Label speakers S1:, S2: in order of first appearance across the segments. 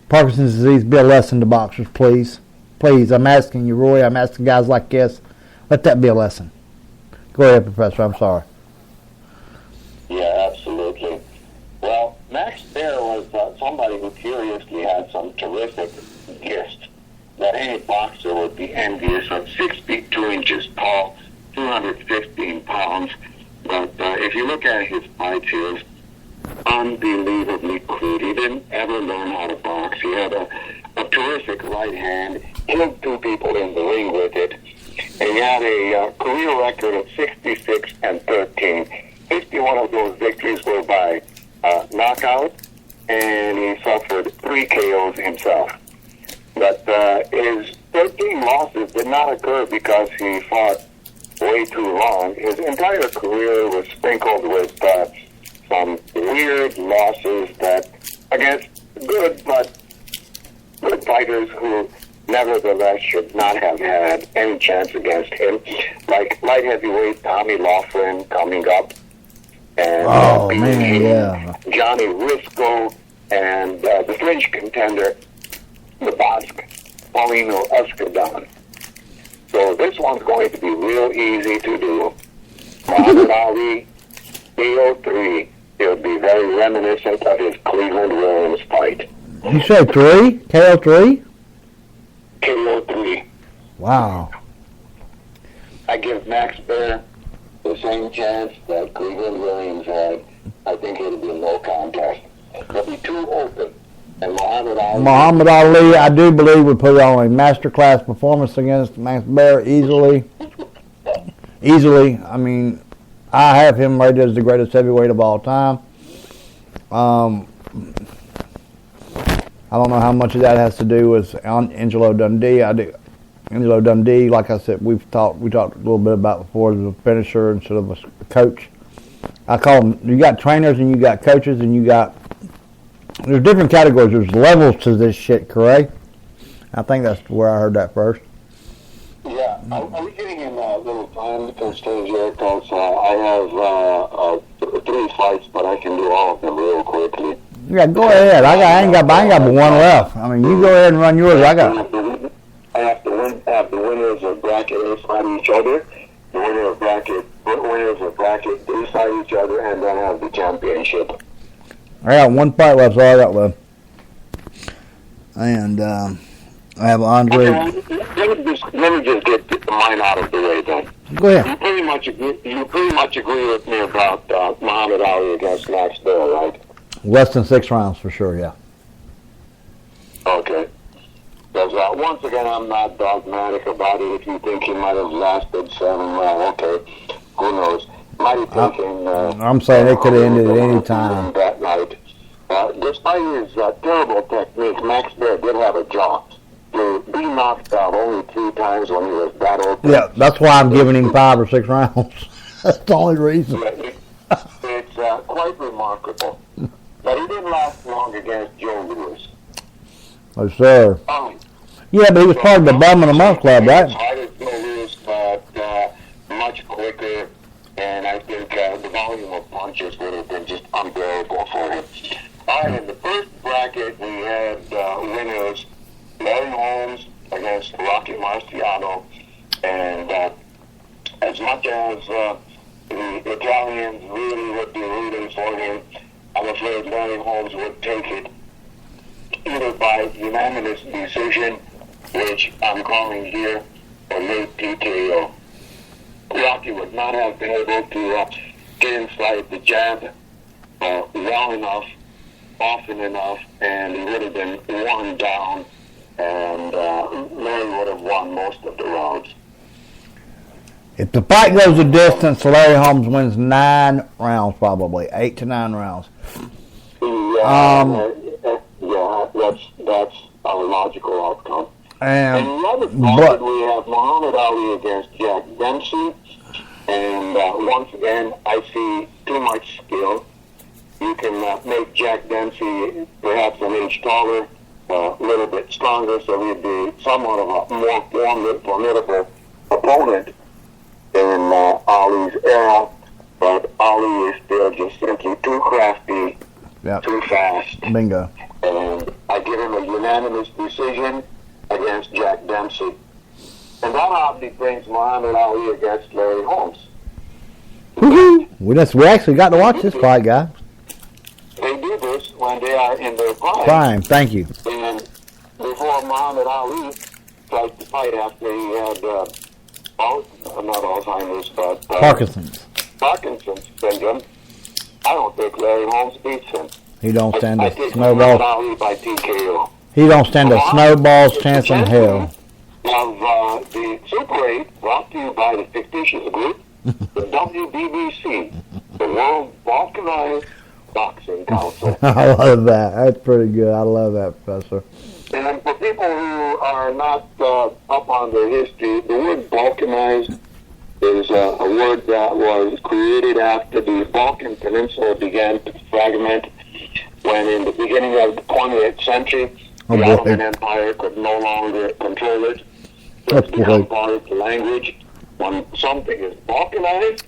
S1: Parkinson's disease be a lesson to boxers, please. Please, I'm asking you, Roy. I'm asking guys like this. Let that be a lesson. Go ahead, Professor. I'm sorry.
S2: Yeah, absolutely. Well, Max Baer was somebody who curiously had some terrific gifts that any boxer would be envious of. 6 feet 2 inches tall, 215 pounds. But if you look at his fights, he was unbelievably crude. He didn't ever learn how to box. He had a terrific right hand, killed 2 people in the ring with it. And he had a career record of 66-13. 51 of those victories were by knockout, and he suffered 3 KOs himself. But his 13 losses did not occur because he fought way too long. His entire career was sprinkled with some weird losses that against good fighters who nevertheless should not have had any chance against him, like light heavyweight Tommy Laughlin coming up, and Johnny Risco, and the French contender, the Basque, Paulino Escudon. So this one's going to be real easy to do. Muhammad Ali, KO3. It'll be very reminiscent of his Cleveland Williams fight.
S1: You said 3? KO3?
S2: KO3.
S1: Wow.
S2: I give Max Baer the same chance that Cleveland Williams had. I think it'll be no contest. It'll be too open. And
S1: Muhammad Ali, I do believe, would put on a masterclass performance against Max Baer easily. Easily. I mean, I have him rated as the greatest heavyweight of all time. I don't know how much of that has to do with Angelo Dundee. Angelo Dundee, like I said, we talked a little bit about before, as a finisher instead of a coach. I call them, you got trainers and you got coaches and you got, there's different categories. There's levels to this shit, correct? I think that's where I heard that first.
S2: Yeah. Are we getting in a little time constraint here? Because I have 3 fights, but I can do all of them real quickly.
S1: Yeah, go ahead. I ain't got but one left. I mean, you go ahead and run yours. I
S2: have the winners of bracket A fight each other. The winners of bracket B fight each other, and then have the championship.
S1: I got 1 fight left, so I got left. And I have Andre.
S2: Okay, let me just get mine out of the way then.
S1: Go ahead.
S2: You pretty much agree with me about Muhammad Ali against Max Baer, right?
S1: Less than 6 rounds for sure, yeah.
S2: Okay. Because once again, I'm not dogmatic about it. If you think he might have lasted 7 rounds, okay, who knows? Might have taken.
S1: I'm saying it could have ended at any time.
S2: That night. Despite his terrible technique, Max Baer did have a jaw. To be knocked out only 3 times when he was that open.
S1: Yeah, that's why I'm giving him 5 or 6 rounds. That's the only reason.
S2: It's quite remarkable. But he didn't last long against Joe Louis.
S1: Oh, sir. Yeah, but he was part of the Bum in a Month Club, right?
S2: Hard as Joe Louis, but much quicker. And I think the volume of punches would have been just unbearable for him. All right, in the first bracket, we had winners Larry Holmes against Rocky Marciano. And as much as the Italians really would be rooting for him, I'm afraid Larry Holmes would take it either by unanimous decision, which I'm calling here a late TKO. Rocky would not have been able to get inside the jab well enough, often enough, and he would have been worn down, and Larry would have won most of the rounds.
S1: If the fight goes the distance, Larry Holmes wins 9 rounds, probably 8 to 9 rounds.
S2: Yeah, that's a logical outcome. And the other bracket, we have Muhammad Ali against Jack Dempsey. And once again, I see too much skill. You can make Jack Dempsey perhaps an inch taller, a little bit stronger, so he'd be somewhat of a more formidable opponent in Ali's era. But Ali is still just simply too crafty, too fast.
S1: Bingo.
S2: And I give him a unanimous decision against Jack Dempsey. And that obviously brings Muhammad Ali against Larry Holmes.
S1: Woohoo! We actually got to watch this fight, guys.
S2: They do this when they are in their prime.
S1: Prime, thank you.
S2: And before Muhammad Ali tried to fight after he had, not Alzheimer's, but Parkinson's syndrome, I don't think Larry Holmes beats him.
S1: He don't stand
S2: I
S1: a
S2: think
S1: snowball.
S2: Muhammad Ali by TKO.
S1: He don't stand a snowball's chance in hell.
S2: Of the Super 8, brought to you by the fictitious group, the WBBC, the World Balkanized Boxing Council.
S1: I love that. That's pretty good. I love that, Professor.
S2: And for people who are not up on their history, the word Balkanized is a word that was created after the Balkan Peninsula began to fragment when in the beginning of the 20th century, the Ottoman Empire could no longer control it. So it's become part of the language. When something is Balkanized,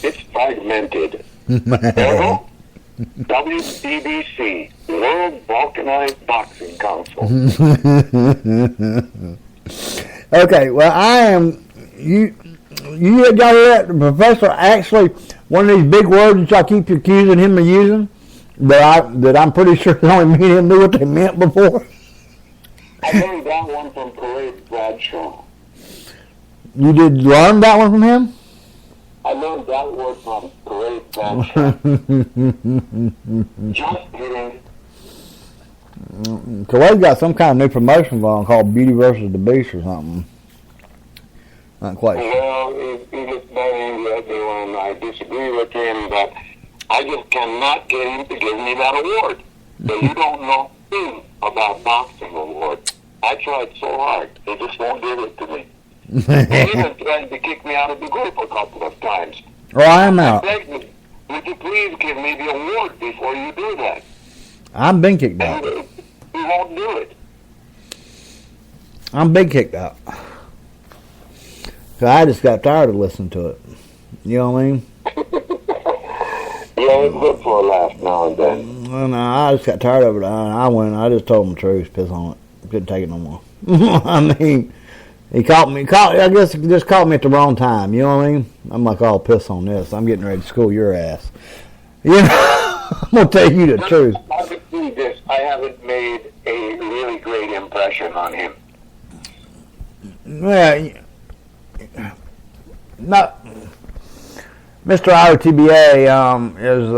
S2: it's fragmented. Ergo, WBBC, World Balkanized Boxing Council.
S1: Okay, well, I am, y'all hear that? The professor actually, one of these big words that y'all keep accusing him of using, that I'm pretty sure only me and him knew what they meant before.
S2: I learned that one from Parade Bradshaw.
S1: You did learn that one from him?
S2: I learned that word from Parade Bradshaw. Just kidding.
S1: Khaled got some kind of new promotion going called Beauty versus the Beast or something. Not quite sure.
S2: Well, he gets better into it, and I disagree with him, but I just cannot get him to give me that award. But you don't know anything about boxing award. I tried so hard. They just won't give it to me. They even threatened to kick me out of the group a couple of times.
S1: Oh, I am out.
S2: I begged them, would you please give me the award before you do that?
S1: I'm been kicked out.
S2: And he won't do it.
S1: I'm big kicked out. So I just got tired of listening to it. You know what I mean?
S2: Yeah, it's good for a laugh now and then.
S1: Well, no, I just got tired of it. I just told him the truth. Piss on it. Couldn't take it no more. I mean, I guess he just caught me at the wrong time. You know what I mean? I'm like, oh, piss on this. I'm getting ready to school your ass. You know, I'm going to tell you the truth.
S2: I can see this. I haven't made a really great impression on him.
S1: Yeah, not Mr. IOTBA is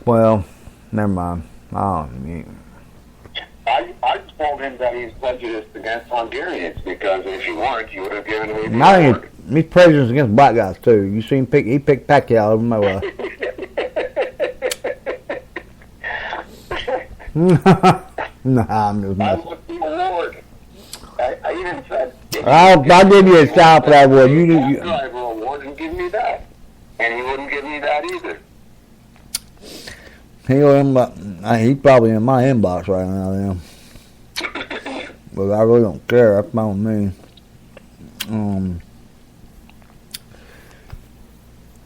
S1: well, never mind.
S2: I told him that he's prejudiced against Hungarians because if you weren't, you would have given me the award.
S1: He's prejudiced against black guys too. You seen he picked Pacquiao over my way. Nah, I'm just
S2: I
S1: messing.
S2: want the award. I even said,
S1: I'll give you a shot for that award. You
S2: driver award and give me that. And he wouldn't give me that either.
S1: He's probably in my inbox right now, then. But I really don't care. That's fine with me.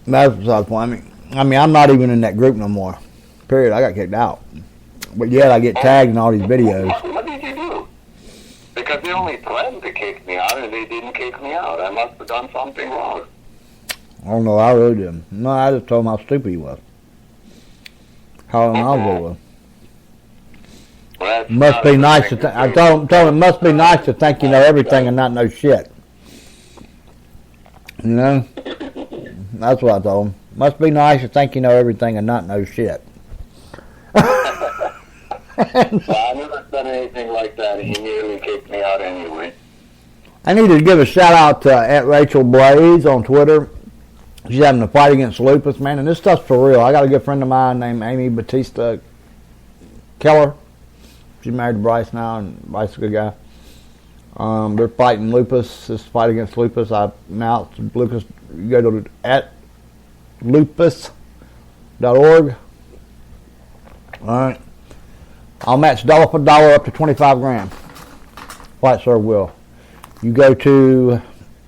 S1: That's besides the point. I mean, I'm not even in that group no more. Period. I got kicked out. But yet I get tagged in all these videos.
S2: What did you do? Because they only threatened to kick me out, and they didn't kick me out. I must have done something wrong.
S1: I don't know. I really didn't. No, I just told him how stupid he was. How knowledgeable he was.
S2: Well,
S1: Must be nice to. I told him it must be nice to think you know everything and not know shit. You know, that's what I told him. Must be nice to think you know everything and not know shit.
S2: Well, I never done anything like that, and he nearly kicked me out anyway.
S1: I need to give a shout out to at Rachel Blaze on Twitter. She's having a fight against lupus, man, and this stuff's for real. I got a good friend of mine named Amy Batista Keller. She's married to Bryce now, and Bryce is a good guy. They're fighting lupus. This fight against lupus. I announced lupus. You go to at lupus.org. All right. I'll match dollar for dollar up to 25 grand. Fight Sir will. You go to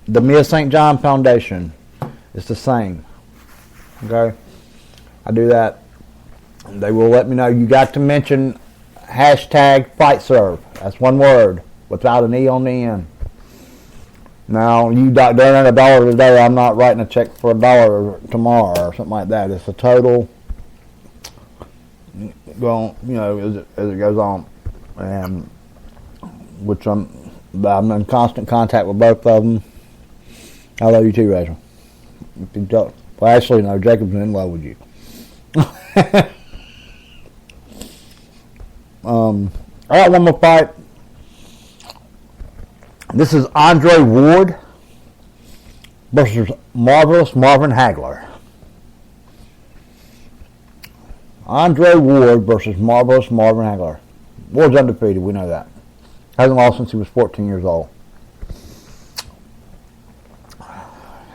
S1: the Mia St. John Foundation. It's the same. Okay? I do that. They will let me know. You got to mention hashtag fight serve. That's one word without an E on the end. Now, you don't earn $1 today, I'm not writing a check for $1 tomorrow or something like that. It's a total, well, as it goes on, and which I'm in constant contact with both of them. I love you too, Rachel. Well, actually, no, Jacob's in love with you. I got one more fight. This is Andre Ward versus Marvelous Marvin Hagler. Andre Ward versus Marvelous Marvin Hagler. Ward's undefeated, we know that. Hasn't lost since he was 14 years old.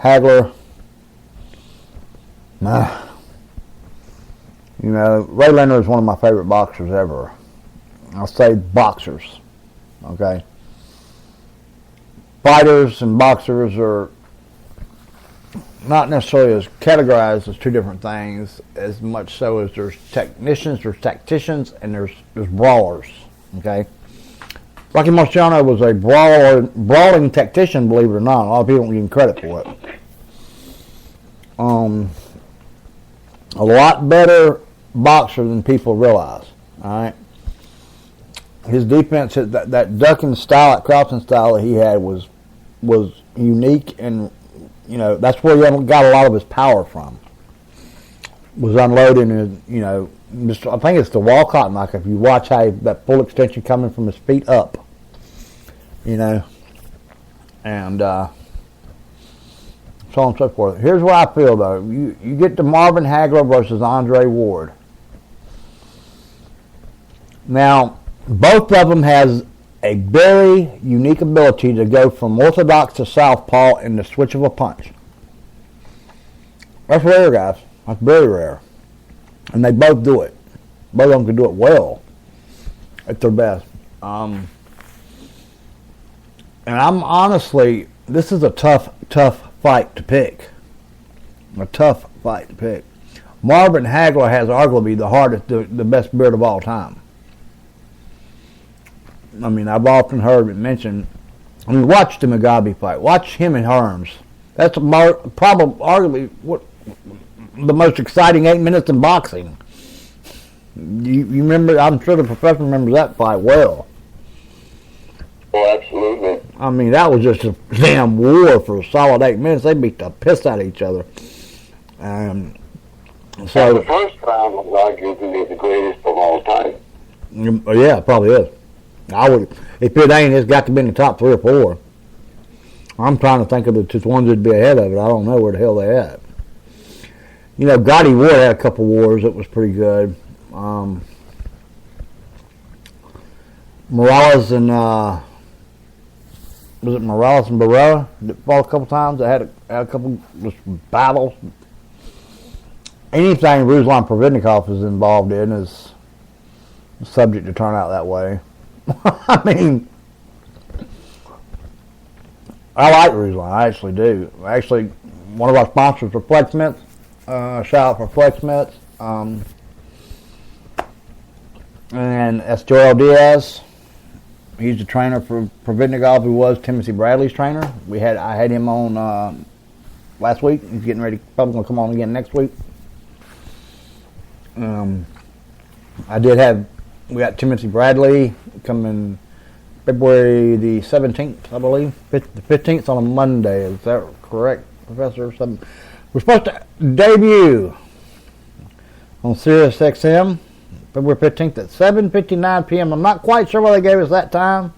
S1: Hagler, Ray Leonard is one of my favorite boxers ever. I'll say boxers, okay? Fighters and boxers are not necessarily as categorized as two different things, as much so as there's technicians, there's tacticians, and there's brawlers, okay? Rocky Marciano was a brawling tactician, believe it or not. A lot of people don't give him credit for it. A lot better boxer than people realize, all right? His defense, that ducking style, that crouching style that he had was unique, and that's where he got a lot of his power from. Was unloading his, I think it's the Walcott knife. If you watch how that full extension coming from his feet up, and so on and so forth. Here's what I feel though: you get to Marvin Hagler versus Andre Ward. Now, both of them has a very unique ability to go from orthodox to southpaw in the switch of a punch. That's rare, guys. That's very rare. And they both do it. Both of them can do it well at their best. And I'm honestly, this is a tough fight to pick. A tough fight to pick. Marvin Hagler has arguably the hardest, the best beard of all time. I mean, I've often heard it mentioned. I mean, watch the Mugabe fight. Watch him and Hearns. That's probably arguably the most exciting 8 minutes in boxing. You remember? I'm sure the professor remembers that fight well.
S2: Oh, absolutely.
S1: I mean, that was just a damn war for a solid 8 minutes. They beat the piss out of each other. So
S2: and the first round was arguably the greatest of all time.
S1: Yeah, it probably is. I would, if it ain't, it's got to be in the top 3 or 4. I'm trying to think of the two ones that'd be ahead of it. I don't know where the hell they at. Gotti Ward had a couple wars that was pretty good. Morales and was it Morales and Barrera that fought a couple times? That had a couple just battles. Anything Ruslan Providnikov is involved in is subject to turn out that way. I mean, I like Ruslan. I actually do. Actually, one of our sponsors for Flex Mints. Shout out for Flex Mints. And that's Joel Diaz. He's the trainer for Providnikov, who was Timothy Bradley's trainer. I had him on last week. He's getting ready. Probably going to come on again next week. We got Timothy Bradley coming February the 17th, I believe. The 15th on a Monday. Is that correct, Professor? We're supposed to debut on Sirius XM February 15th at 7:59 p.m. I'm not quite sure why they gave us that time.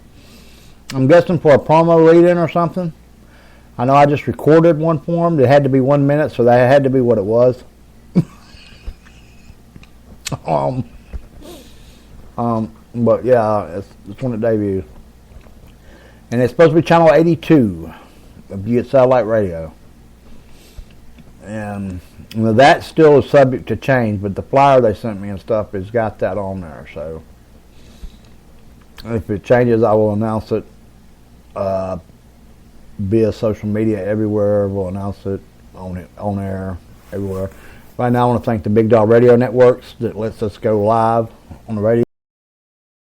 S1: I'm guessing for a promo lead-in or something. I know I just recorded one for them. It had to be 1 minute, so that had to be what it was. But yeah, it's when it debuts. And it's supposed to be channel 82 of Get Satellite Radio. And that still is subject to change, but the flyer they sent me and stuff has got that on there. So if it changes, I will announce it via social media everywhere. We'll announce it on air everywhere. Right now, I want to thank the Big Dog Radio Networks that lets us go live on the radio.